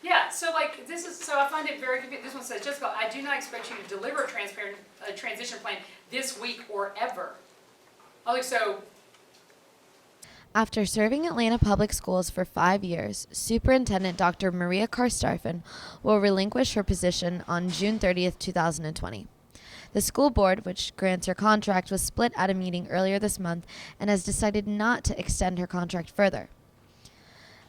Yeah, so like this is, so I find it very confusing. This one says, Jessica, I do not expect you to deliver a transparent transition plan this week or ever. I was like, so. After serving Atlanta Public Schools for 5 years, Superintendent Dr. Meria Carstarphen will relinquish her position on June 30th, 2020. The school board, which grants her contract, was split at a meeting earlier this month and has decided not to extend her contract further.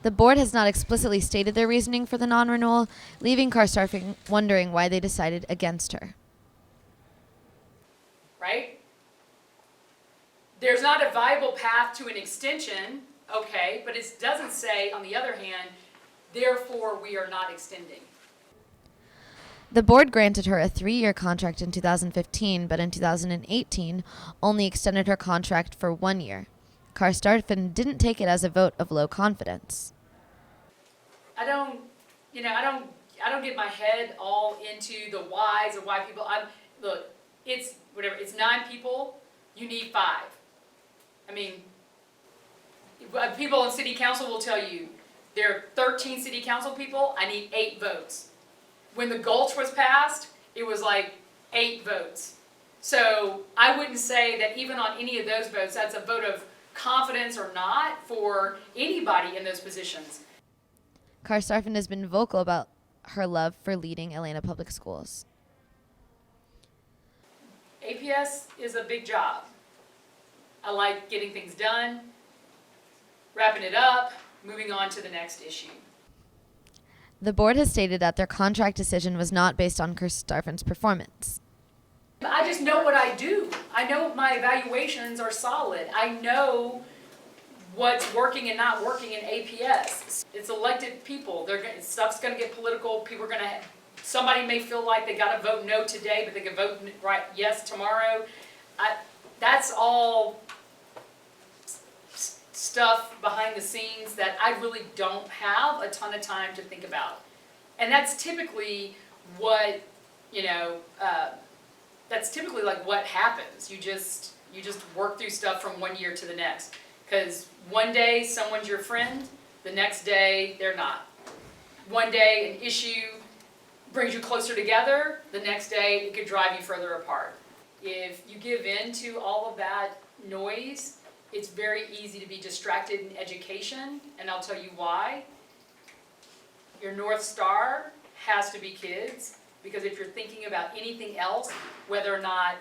The board has not explicitly stated their reasoning for the non-renewal, leaving Carstarphen wondering why they decided against her. Right? There's not a viable path to an extension, okay, but it doesn't say, on the other hand, therefore we are not extending. The board granted her a 3-year contract in 2015, but in 2018 only extended her contract for 1 year. Carstarphen didn't take it as a vote of low confidence. I don't get my head all into the whys of why people, look, it's whatever, it's 9 people, you need 5. I mean, people in city council will tell you, there are 13 city council people, I need 8 votes. When the Gulch was passed, it was like 8 votes. So I wouldn't say that even on any of those votes, that's a vote of confidence or not for anybody in those positions. Carstarphen has been vocal about her love for leading Atlanta Public Schools. APS is a big job. I like getting things done, wrapping it up, moving on to the next issue. The board has stated that their contract decision was not based on Carstarphen's performance. I just know what I do. I know my evaluations are solid. I know what's working and not working in APS. It's elected people. Stuff's going to get political. People are going to. Somebody may feel like they got to vote no today, but they can vote yes tomorrow. That's all stuff behind the scenes that I really don't have a ton of time to think about. And that's typically what, that's typically like what happens. You just work through stuff from one year to the next. Because one day someone's your friend, the next day they're not. One day an issue brings you closer together, the next day it could drive you further apart. If you give in to all of that noise, it's very easy to be distracted in education, and I'll tell you why. Your North Star has to be kids, because if you're thinking about anything else, whether or not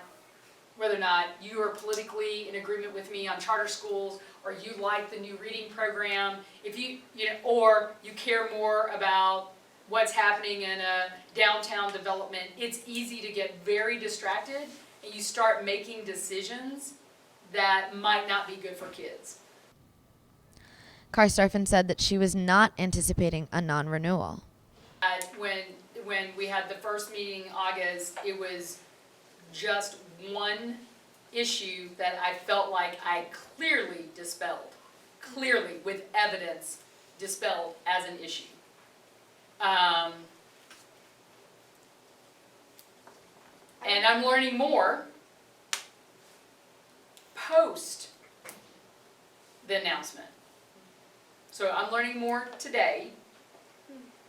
you are politically in agreement with me on charter schools, or you like the new reading program, or you care more about what's happening in a downtown development, it's easy to get very distracted, and you start making decisions that might not be good for kids. Carstarphen said that she was not anticipating a non-renewal. When we had the first meeting in August, it was just one issue that I felt like I clearly with evidence, dispelled as an issue. And I'm learning more post the announcement. So I'm learning more today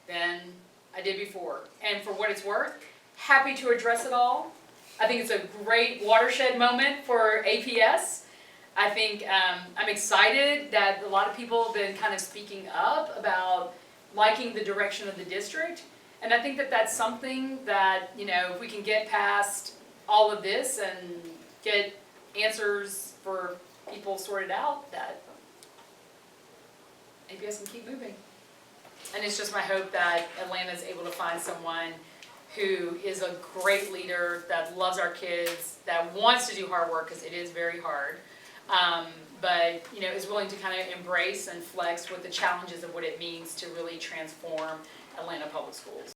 than I did before. And for what it's worth, happy to address it all. I think it's a great watershed moment for APS. I think I'm excited that a lot of people have been kind of speaking up about liking the direction of the district. And I think that that's something that, if we can get past all of this and get answers for people sorted out, that APS can keep moving. And it's just my hope that Atlanta is able to find someone who is a great leader, that loves our kids, that wants to do hard work, because it is very hard, but is willing to kind of embrace and flex with the challenges of what it means to really transform Atlanta Public Schools.